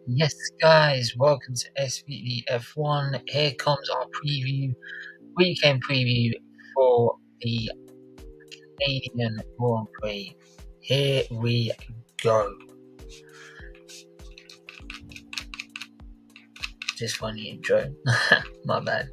Yes, guys, welcome to SFeatleyTV. Here comes our weekend preview for the Canadian Grand Prix. Here we go. Just funny intro. My bad.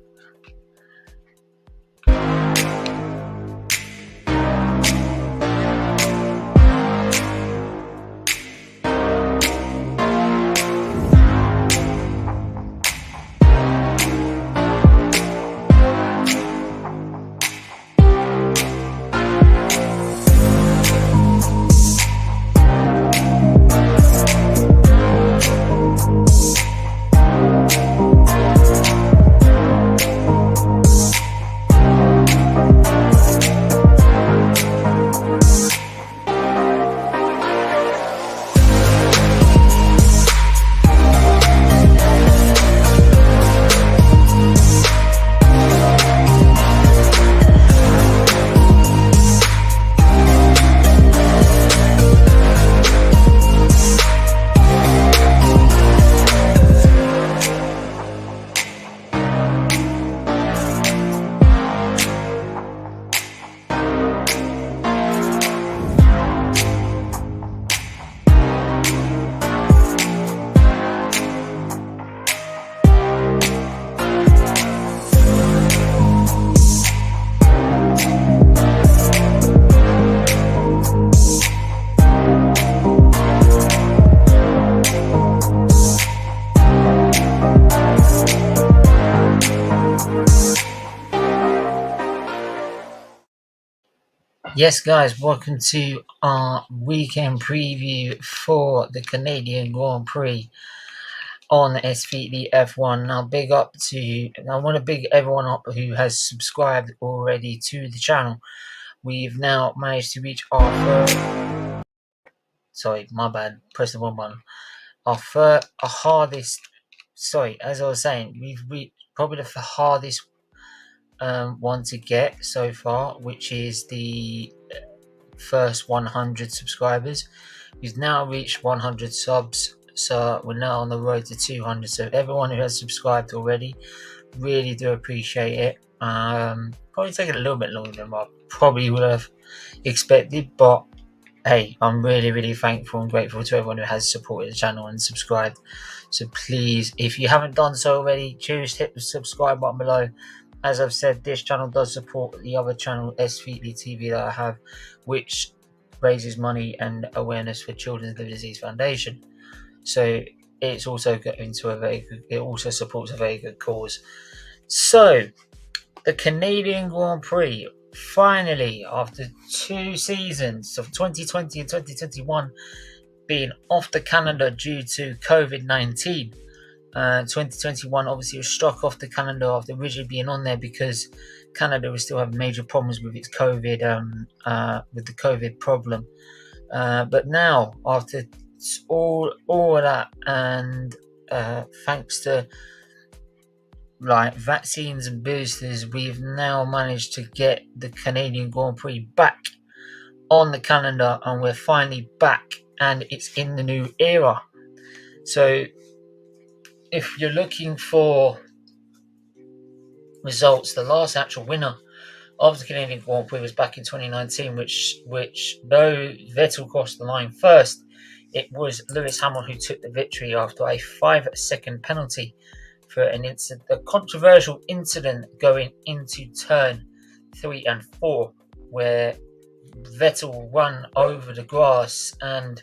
Yes, guys, welcome to our weekend preview for the Canadian Grand Prix on SFeatley F1. Now, I want to big everyone up who has subscribed already to the channel. We've now managed to reach our sorry, my bad, press the wrong button. Our hardest, sorry, as I was saying, we've reached probably the hardest one to get so far, which is the first 100 subscribers. We've now reached 100 subs, so we're now on the road to 200. So everyone who has subscribed already, really do appreciate it. Probably taking a little bit longer than I probably would have expected, but hey, I'm really thankful and grateful to everyone who has supported the channel and subscribed. So please, if you haven't done so already, choose hit the subscribe button below. As I've said, this channel does support the other channel, SFeatleyTV, that I have, which raises money and awareness for Children's Liver Disease Foundation. So it's also it also supports a very good cause. So the Canadian Grand Prix, finally, after 2 seasons of 2020 and 2021 being off the calendar due to COVID-19, 2021 obviously was struck off the calendar after originally being on there because Canada was still having major problems with its with the COVID problem. But now, after all of that, and thanks to like vaccines and boosters, we've now managed to get the Canadian Grand Prix back on the calendar, and we're finally back, and it's in the new era. So if you're looking for results, the last actual winner of the Canadian Grand Prix was back in 2019, which though Vettel crossed the line first, it was Lewis Hamilton who took the victory after a 5-second penalty for a controversial incident going into turn 3 and 4, where Vettel ran over the grass and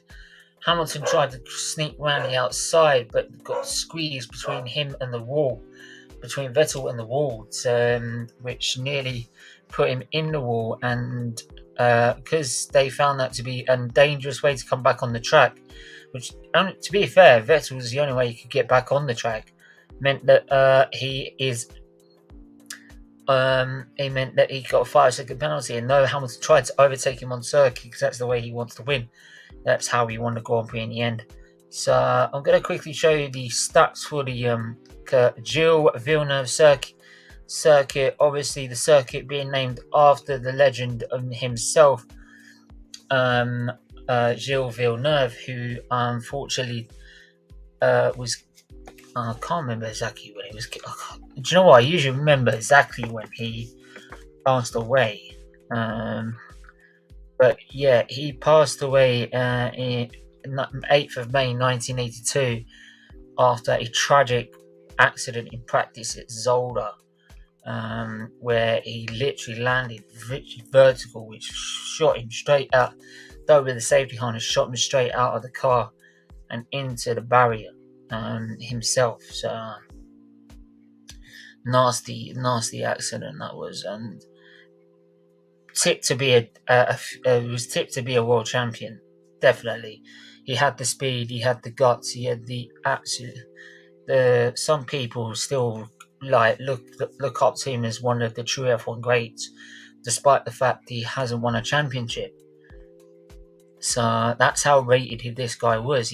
Hamilton tried to sneak around the outside, but got squeezed between him and the wall, between Vettel and the wall, which nearly put him in the wall. And because they found that to be a dangerous way to come back on the track, which, to be fair, Vettel was the only way he could get back on the track, meant that it meant that he got a 5-second penalty, and though Hamilton tried to overtake him on circuit because that's the way he wants to win, that's how he won the Grand Prix in the end. So I'm going to quickly show you the stats for the Gilles Villeneuve circuit. Obviously, the circuit being named after the legend himself, Gilles Villeneuve, who unfortunately was I can't remember exactly when it was. Do you know what? I usually remember exactly when he passed away. But yeah, he passed away in 8th of May 1982 after a tragic accident in practice at Zolder, where he literally landed vertical, which shot him straight out. Though with the safety harness, shot him straight out of the car and into the barrier himself. So nasty accident that was, and tipped to be was tipped to be a world champion. Definitely, he had the speed, he had the guts, he had the absolute. Some people still look up to him as one of the true F1 greats, despite the fact he hasn't won a championship. So that's how rated this guy was.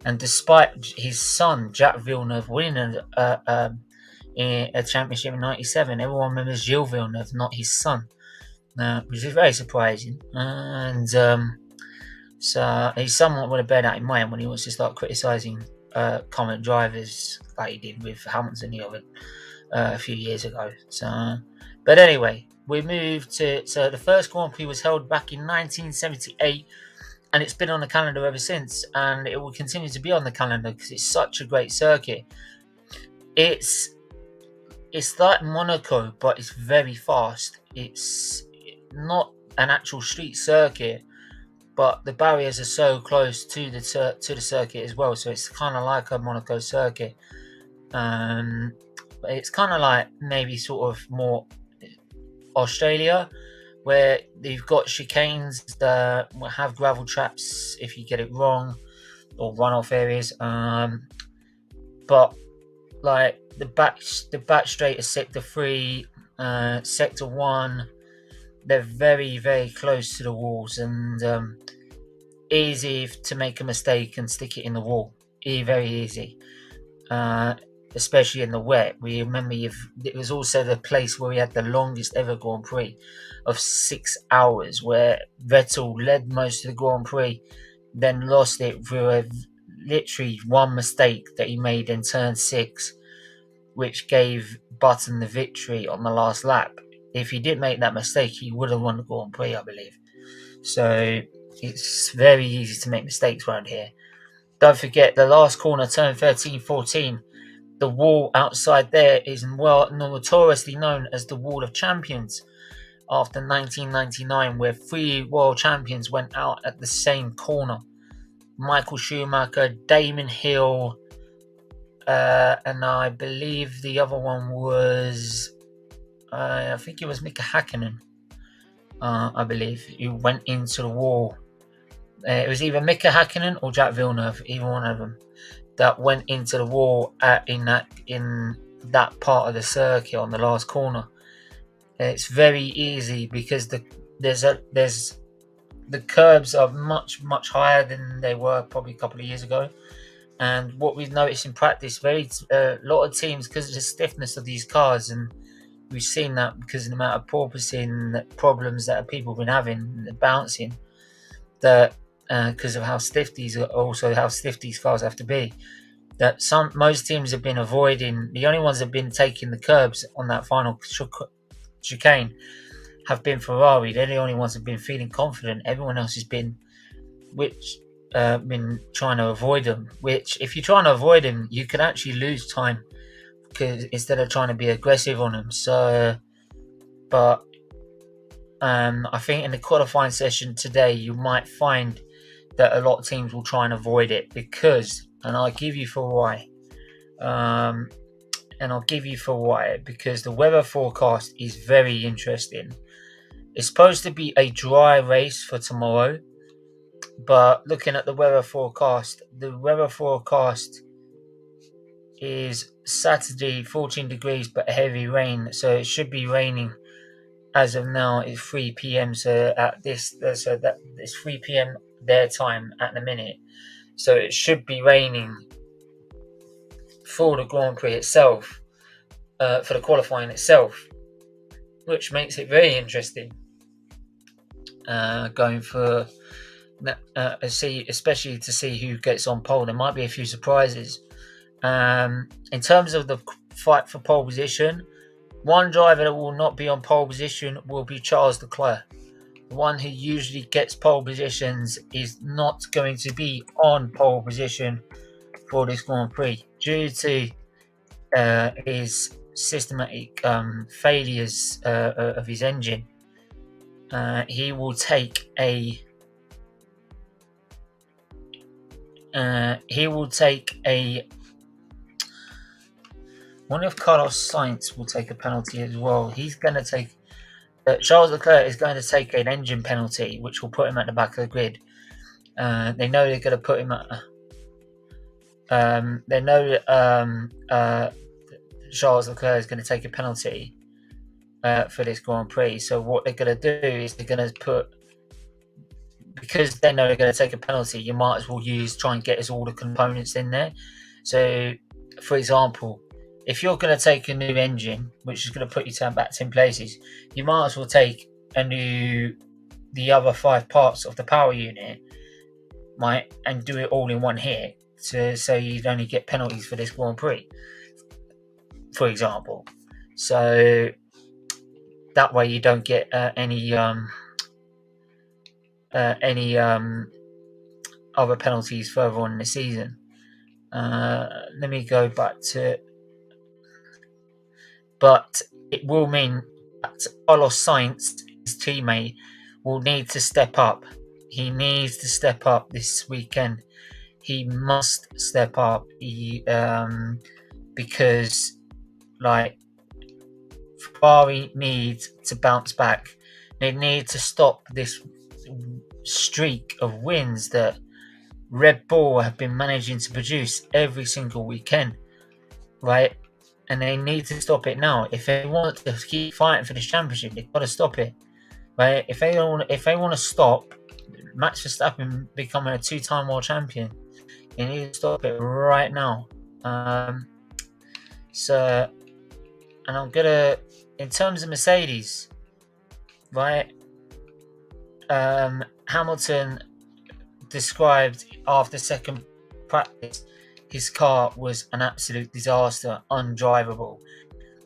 And despite his son Jacques Villeneuve winning a championship in '97, everyone remembers Gilles Villeneuve, not his son, which is very surprising. And so he's somewhat would have bear that in mind when he wants to start criticising current drivers like he did with Hamilton a few years ago. So, but anyway, we moved to the first Grand Prix was held back in 1978, and it's been on the calendar ever since, and it will continue to be on the calendar because it's such a great circuit. It's like Monaco, but it's very fast. It's not an actual street circuit, but the barriers are so close to the circuit as well, so it's kind of like a Monaco circuit. But it's kind of like maybe sort of more Australia, where you've got chicanes that have gravel traps if you get it wrong, or runoff areas. But like the back straight is sector 3, sector 1. They're very, very close to the walls, and easy to make a mistake and stick it in the wall. Very easy. Especially in the wet. We remember it was also the place where we had the longest ever Grand Prix of 6 hours, where Vettel led most of the Grand Prix, then lost it through literally one mistake that he made in turn 6, which gave Button the victory on the last lap. If he didn't make that mistake, he would have won the Grand Prix, I believe. So it's very easy to make mistakes around here. Don't forget the last corner, turn 13-14. The wall outside there is notoriously known as the Wall of Champions, after 1999, where 3 world champions went out at the same corner. Michael Schumacher, Damon Hill, and I believe the other one was, I think it was Mika Hakkinen, I believe, who went into the wall. It was either Mika Hakkinen or Jacques Villeneuve, either one of them, that went into the wall in that part of the circuit on the last corner. It's very easy because the curbs are much higher than they were probably a couple of years ago. And what we've noticed in practice, a lot of teams, because of the stiffness of these cars, and we've seen that because of the amount of porpoising problems that people have been having, the bouncing, that because of how stiff these cars have to be, that most teams have been avoiding. The only ones that have been taking the curbs on that final chicane have been Ferrari. They're the only ones that have been feeling confident. Everyone else has been trying to avoid them. Which, if you're trying to avoid them, you can actually lose time, because instead of trying to be aggressive on them. So, but I think in the qualifying session today, you might find that a lot of teams will try and avoid it, because, and I'll give you for why. Because the weather forecast is very interesting. It's supposed to be a dry race for tomorrow, but looking at the weather forecast is Saturday 14 degrees but heavy rain, so it should be raining. As of now, it's 3 p.m. So that it's 3 p.m. their time at the minute. So it should be raining for the Grand Prix itself, for the qualifying itself, which makes it very interesting. Going for especially to see who gets on pole. There might be a few surprises. In terms of the fight for pole position, one driver that will not be on pole position will be Charles Leclerc. The one who usually gets pole positions is not going to be on pole position for this Grand Prix due to his systematic failures of his engine. He will take a one of Carlos Sainz will take a penalty as well. He's going to take Charles Leclerc is going to take an engine penalty, which will put him at the back of the grid. They know they're going to put him at. They know that Charles Leclerc is going to take a penalty for this Grand Prix. So what they're going to do is they're going to put, because they know they're going to take a penalty, you might as well try and get us all the components in there. So, for example, if you're going to take a new engine, which is going to put you back 10 places, you might as well take the other 5 parts of the power unit, right, and do it all in one hit, so you'd only get penalties for this Grand Prix, for example. So that way you don't get any other penalties further on in the season. Let me go back to. But it will mean that Carlos Sainz, his teammate, will need to step up. He needs to step up this weekend. He must step up. Because Ferrari needs to bounce back. They need to stop this streak of wins that Red Bull have been managing to produce every single weekend, right? And they need to stop it now. If they want to keep fighting for this championship, they've got to stop it. Right? If they want to stop Max Verstappen becoming a 2-time world champion, they need to stop it right now. And I'm gonna, in terms of Mercedes, right? Hamilton described after second practice, his car was an absolute disaster, undrivable.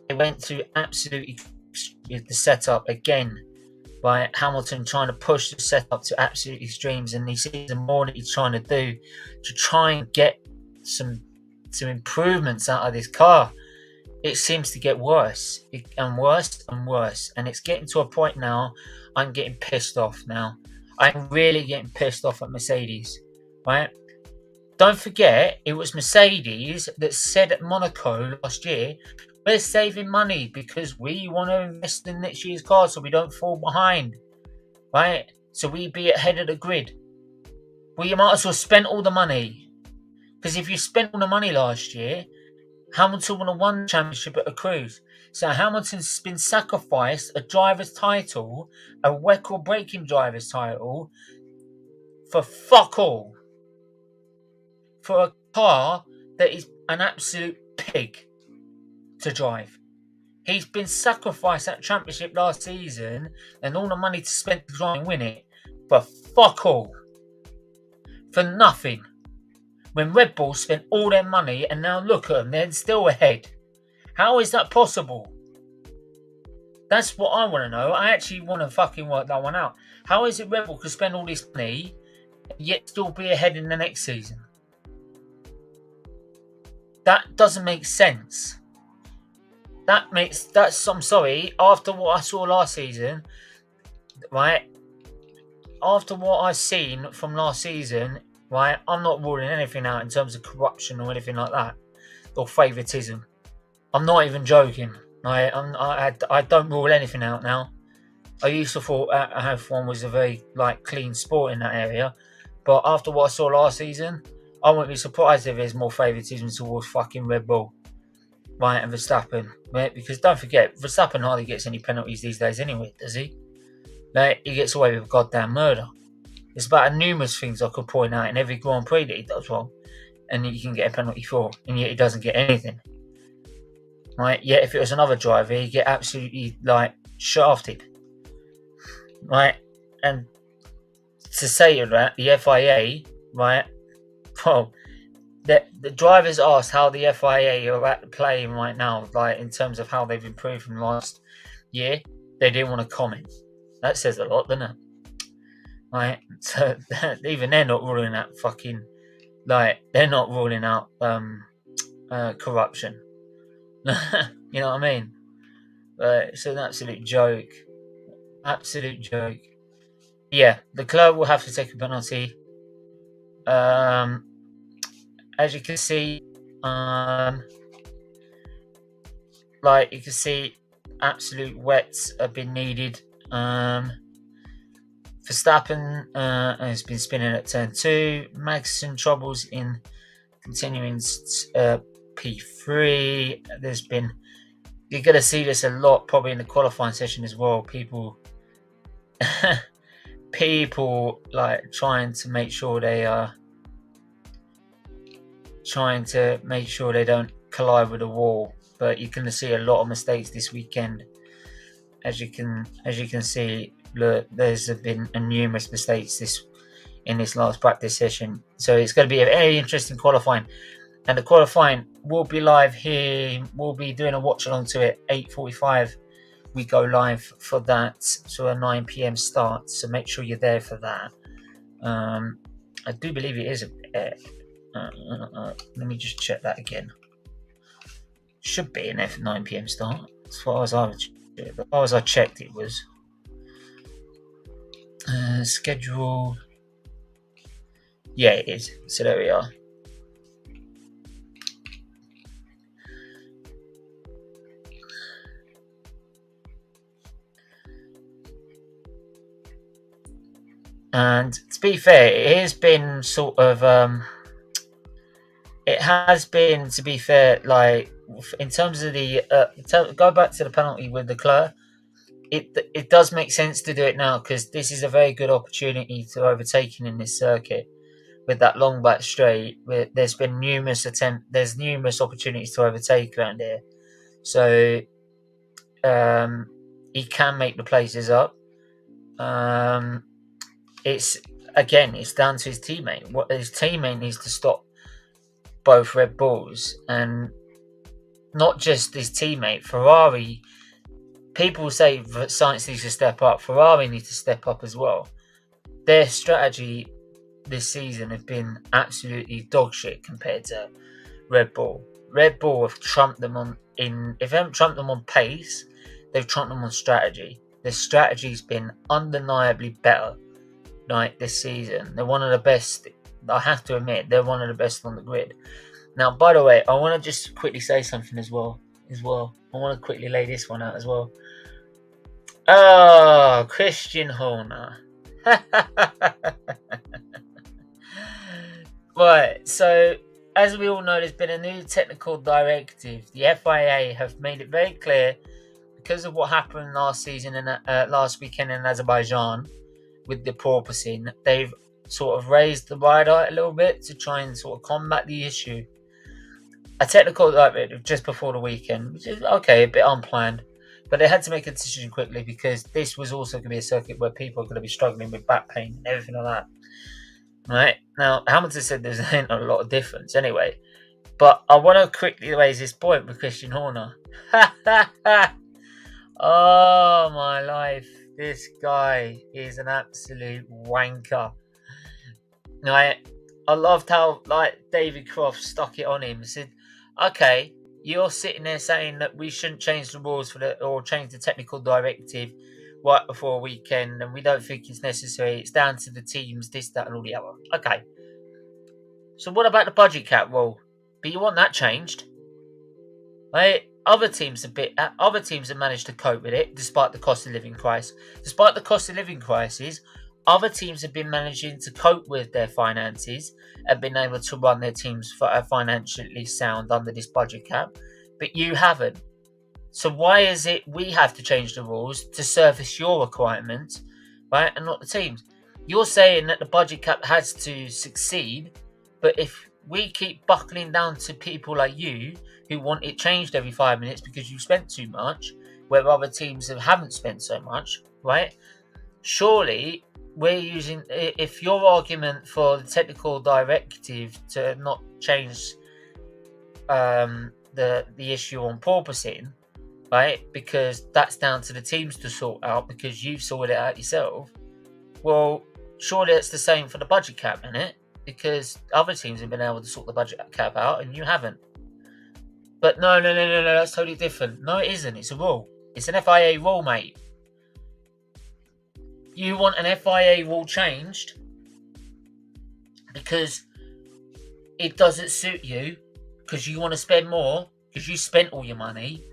They went through absolutely the setup again by Hamilton trying to push the setup to absolute extremes, and he sees the more that he's trying to do to try and get some improvements out of this car. It seems to get worse and worse and worse, and it's getting to a point now I'm getting pissed off now. I'm really getting pissed off at Mercedes, right? Don't forget, it was Mercedes that said at Monaco last year, we're saving money because we want to invest in next year's car so we don't fall behind, right? So we be ahead of the grid. Well, you might as well spend all the money. Because if you spent all the money last year, Hamilton would have won the championship at a cruise. So Hamilton's been sacrificed a driver's title, a record-breaking driver's title, for fuck all. For a car that is an absolute pig to drive. He's been sacrificed that championship last season and all the money to spend to try and win it for fuck all. For nothing. When Red Bull spent all their money and now look at them, they're still ahead. How is that possible? That's what I want to know. I actually want to fucking work that one out. How is it Red Bull could spend all this money and yet still be ahead in the next season? That doesn't make sense. I'm sorry, after what I saw last season, right? After what I've seen from last season, right? I'm not ruling anything out in terms of corruption or anything like that, or favouritism. I'm not even joking. I don't rule anything out now. I used to thought F1 was a very clean sport in that area, but after what I saw last season, I wouldn't be surprised if there's more favouritism towards fucking Red Bull, right, and Verstappen, right? Because don't forget, Verstappen hardly gets any penalties these days anyway, does he? He gets away with goddamn murder. There's about numerous things I could point out in every Grand Prix that he does wrong, and he can get a penalty for, and yet he doesn't get anything. Right? Yet if it was another driver, he'd get absolutely shafted. Right? And to say that the FIA, right? Well, the drivers asked how the FIA are playing right now, like in terms of how they've improved from last year. They didn't want to comment. That says a lot, doesn't it? Right? So even they're not ruling out fucking, like, they're not ruling out corruption. You know what I mean? It's an absolute joke. Absolute joke. Yeah, the club will have to take a penalty. As you can see, like you can see, absolute wets have been needed. Verstappen has been spinning at turn 2. Magnussen troubles in continuing P3. You're going to see this a lot probably in the qualifying session as well. People like trying to make sure they don't collide with the wall. But you're going to see a lot of mistakes this weekend. As you can see, look, there's been numerous mistakes in this last practice session. So it's going to be a very interesting qualifying. And the qualifying will be live here. We'll be doing a watch along to it. 8:45 we go live for that. So a 9 p.m. start. So make sure you're there for that. I do believe it is let me just check that again. Should be an 9 p.m. start. As far as I checked, it was schedule. Yeah, it is. So there we are. And to be fair, it has been sort of to be fair, like in terms of the go back to the penalty with Leclerc, it does make sense to do it now because this is a very good opportunity to overtake in this circuit with that long back straight. There's been numerous opportunities to overtake around here, so he can make the places up. It's down to his teammate. What his teammate needs to stop both Red Bulls, and not just his teammate. Ferrari, people say that Sainz needs to step up. Ferrari needs to step up as well. Their strategy this season have been absolutely dog shit compared to Red Bull. Red Bull have trumped them if they haven't trumped them on pace, they've trumped them on strategy. Their strategy's been undeniably better. Like this season, they're one of the best. I have to admit, they're one of the best on the grid. Now, by the way, I want to just quickly say something as well. I want to quickly lay this one out as well. Oh, Christian Horner. Right, so as we all know, there's been a new technical directive. The FIA have made it very clear, because of what happened last season and last weekend in Azerbaijan with the porpoising, they've sort of raised the ride height a little bit to try and sort of combat the issue. A technical directive just before the weekend, which is okay, a bit unplanned, but they had to make a decision quickly because this was also going to be a circuit where people are going to be struggling with back pain and everything like that. Right, now Hamilton said there's ain't a lot of difference anyway, but I want to quickly raise this point with Christian Horner. Oh my life, this guy is an absolute wanker. Right, I loved how David Croft stuck it on him and said, okay, you're sitting there saying that we shouldn't change the rules or change the technical directive right before a weekend, and we don't think it's necessary. It's down to the teams, this, that, and all the other. Okay. So what about the budget cap rule? But you want that changed, right? Other teams have managed to cope with it despite the cost of living crisis. Despite the cost of living crisis, other teams have been managing to cope with their finances and been able to run their teams financially sound under this budget cap, but you haven't. So why is it we have to change the rules to service your requirements, right, and not the teams? You're saying that the budget cap has to succeed, but if we keep buckling down to people like you who want it changed every 5 minutes because you spent too much, where other teams haven't spent so much, right? surely we're using, if your argument for the technical directive to not change the issue on porpoising, right, because that's down to the teams to sort out because you've sorted it out yourself, well, surely it's the same for the budget cap, isn't it? Because other teams have been able to sort the budget cap out and you haven't. But no, that's totally different. No, it isn't. It's a rule. It's an FIA rule, mate. You want an FIA rule changed because it doesn't suit you, because you want to spend more, because you spent all your money,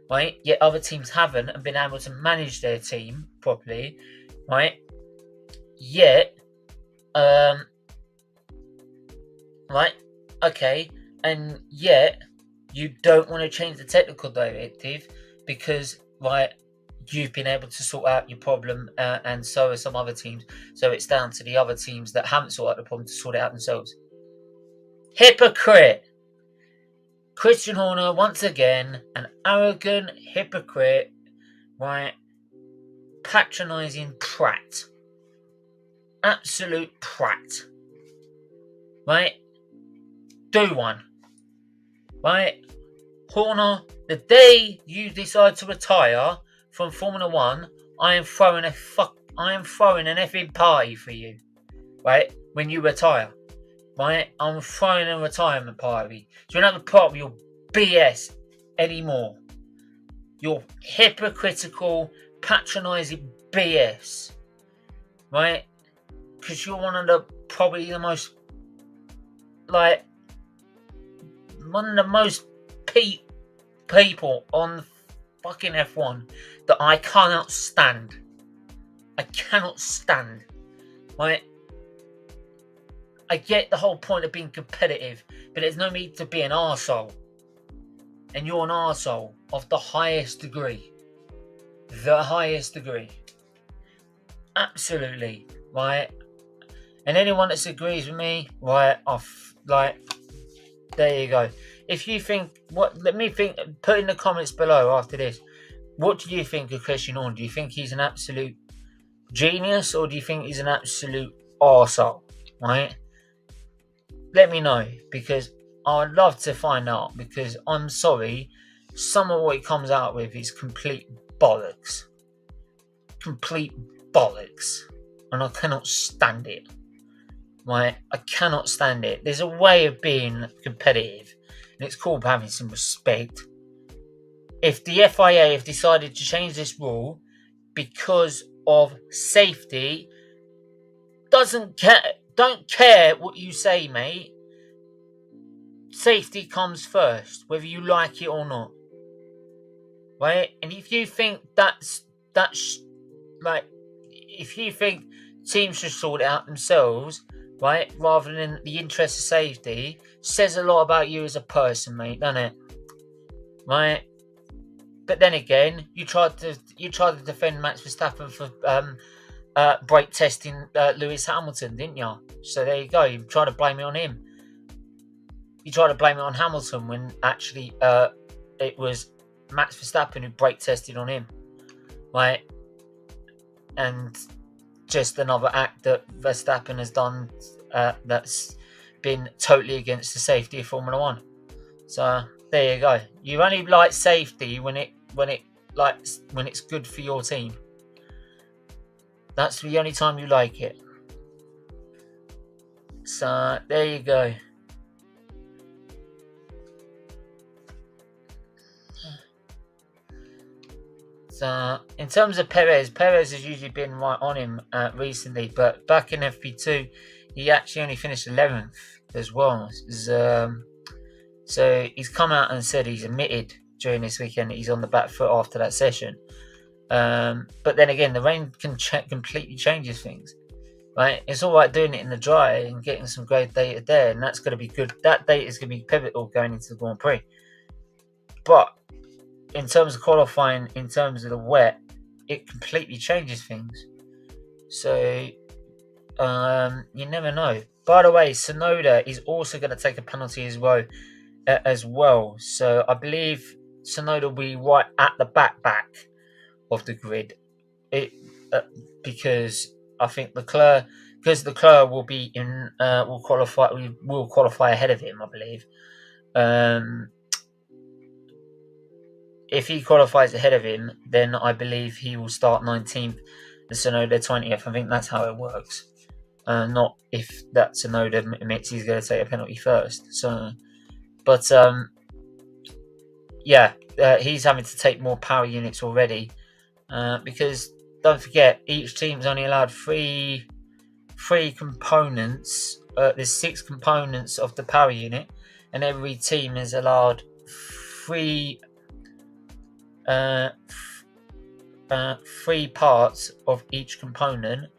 right? Yet other teams haven't and been able to manage their team properly, right? Yet, right? Okay, and yet you don't want to change the technical directive because, right, you've been able to sort out your problem, and so are some other teams. So it's down to the other teams that haven't sorted out the problem to sort it out themselves. Hypocrite! Christian Horner, once again, an arrogant hypocrite, right? Patronising prat. Absolute prat. Right? Do one. Right? Horner, the day you decide to retire from Formula 1, I am throwing an effing party for you. Right? When you retire. Right? I'm throwing a retirement party. So you don't have to put up with your BS anymore. Your hypocritical, patronising BS. Right? Because you're one of the people on fucking F1 that I cannot stand. Right? I get the whole point of being competitive, but there's no need to be an arsehole. And you're an arsehole of the highest degree. The highest degree. Absolutely. Right? And anyone that disagrees with me, right, there you go. If you think, put in the comments below after this, what do you think of Christian Horner? Do you think he's an absolute genius, or do you think he's an absolute arsehole? Right? Let me know, because I'd love to find out, because I'm sorry, some of what he comes out with is complete bollocks. Complete bollocks. And I cannot stand it. Right? I cannot stand it. There's a way of being competitive, and it's called having some respect. If the FIA have decided to change this rule because of safety, don't care what you say, mate. Safety comes first, whether you like it or not. Right? And if you think if you think teams should sort it out themselves, right, rather than the interest of safety, says a lot about you as a person, mate, doesn't it? Right? But then again, you tried to defend Max Verstappen for brake testing Lewis Hamilton, didn't you? So there you go. You tried to blame it on him. You tried to blame it on Hamilton when actually it was Max Verstappen who brake tested on him, right? And just another act that Verstappen has done that's been totally against the safety of Formula 1. So there you go. You only like safety when it's good for your team. That's the only time you like it. So there you go. So in terms of Perez has usually been right on him recently, but back in FP2 he actually only finished 11th as well. So he's come out and said he's admitted during this weekend that he's on the back foot after that session. But then again, the rain can completely changes things, right? It's all right doing it in the dry and getting some great data there, and that's going to be good. That data is going to be pivotal going into the Grand Prix. But in terms of qualifying, in terms of the wet, it completely changes things. So you never know. By the way, Tsunoda is also going to take a penalty as well. So I believe Tsunoda will be right at the back of the grid. because I think Leclerc will be in will qualify ahead of him, I believe. If he qualifies ahead of him, then I believe he will start 19th, and Tsunoda 20th. I think that's how it works. Not if that Tsunoda admits he's going to take a penalty first. So, but yeah, he's having to take more power units already because don't forget, each team's only allowed three components. There's 6 components of the power unit, and every team is allowed 3 parts of each component,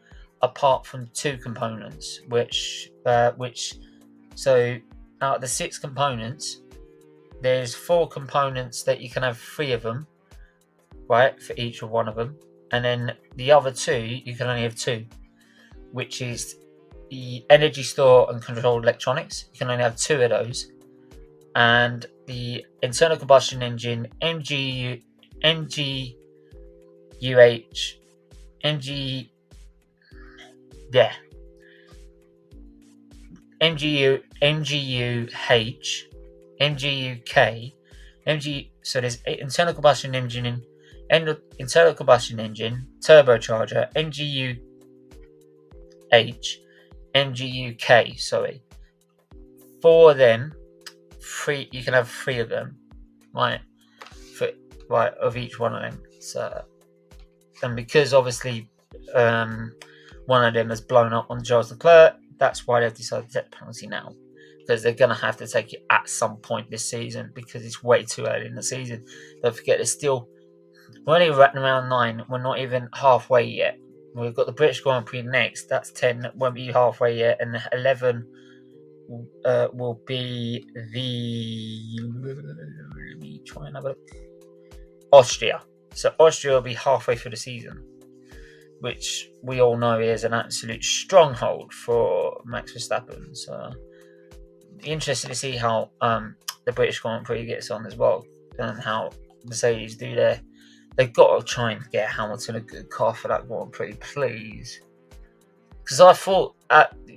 apart from 2 components. So out of the 6 components, there's 4 components that you can have 3 of them, right, for each of one of them, and then the other 2 you can only have 2, which is the energy store and controlled electronics. You can only have 2 of those, and the internal combustion engine MGU MGUK, so there's internal combustion engine, internal combustion engine, turbocharger, MGUK, sorry. 4 of them, 3, you can have 3 of them, right? Of each one of them. So, and because obviously one of them has blown up on Charles Leclerc, that's why they've decided to take the penalty now, because they're going to have to take it at some point this season, because it's way too early in the season. Don't forget, we're only around 9. We're not even halfway yet. We've got the British Grand Prix next. That's 10. That won't be halfway yet, and 11 will be let me try and have a look. Austria. So Austria will be halfway through the season, which we all know is an absolute stronghold for Max Verstappen. So interested to see how the British Grand Prix gets on as well, and how Mercedes do there. They've got to try and get Hamilton a good car for that Grand Prix, please. Because I thought,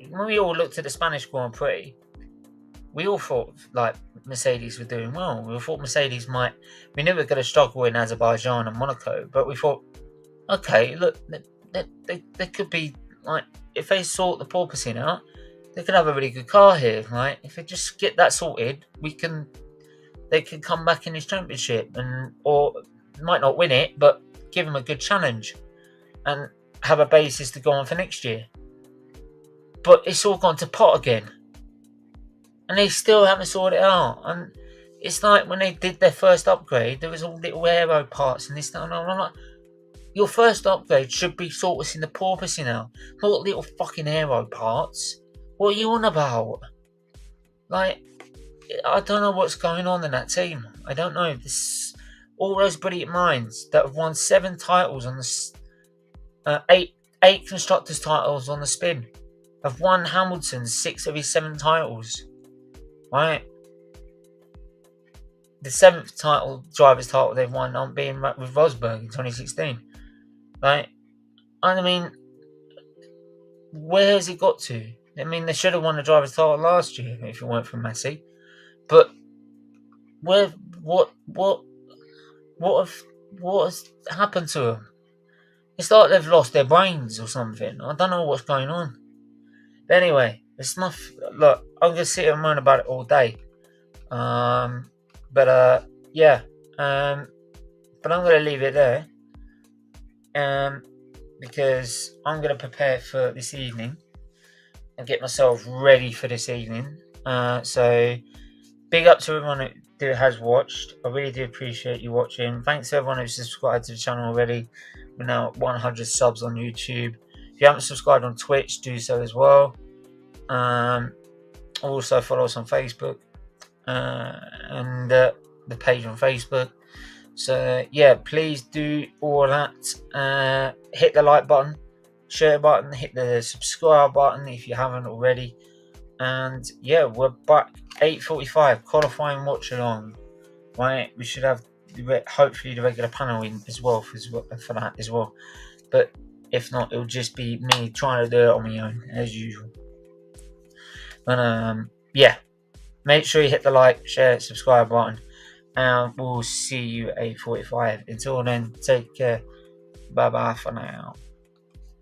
when we all looked at the Spanish Grand Prix, we all thought like Mercedes were doing well. We thought Mercedes we knew we were going to struggle in Azerbaijan and Monaco, but we thought, okay, look, they could be, like, if they sort the porpoising out, they could have a really good car here, right? If they just get that sorted, they can come back in this championship, or might not win it, but give them a good challenge and have a basis to go on for next year. But it's all gone to pot again, and they still haven't sorted it out. And it's like when they did their first upgrade, there was all little aero parts and this, that, and I'm like, your first upgrade should be sorting the porpoising out, not little fucking aero parts. What are you on about? Like, I don't know what's going on in that team. I don't know. All those brilliant minds that have won 7 titles on the 8 constructors titles on the spin, have won Hamilton 6 of his 7 titles, right? The 7th driver's title they've won on being with Rosberg in 2016, right? And I mean, where has it got to? I mean, they should have won the driver's title last year if it weren't for Messi. But what has happened to them? It's like they've lost their brains or something. I don't know what's going on. But anyway, it's not. Look, I'm gonna sit here and moan about it all day. Yeah. But I'm gonna leave it there. Because I'm gonna prepare for this evening and get myself ready for this evening. So big up to everyone who has watched. I really do appreciate you watching. Thanks to everyone who's subscribed to the channel already. We're now at 100 subs on YouTube. If you haven't subscribed on Twitch, do so as well. Also follow us on Facebook and the page on Facebook. So yeah, please do all that. Hit the like button, share button, hit the subscribe button if you haven't already. And yeah, we're back 8:45 qualifying watch along. Right, we should have hopefully the regular panel in as well for that as well. But If not, it'll just be me trying to do it on my own as usual. And yeah, make sure you hit the like, share, subscribe button, and we'll see you at 8:45. Until then, take care. Bye bye for now.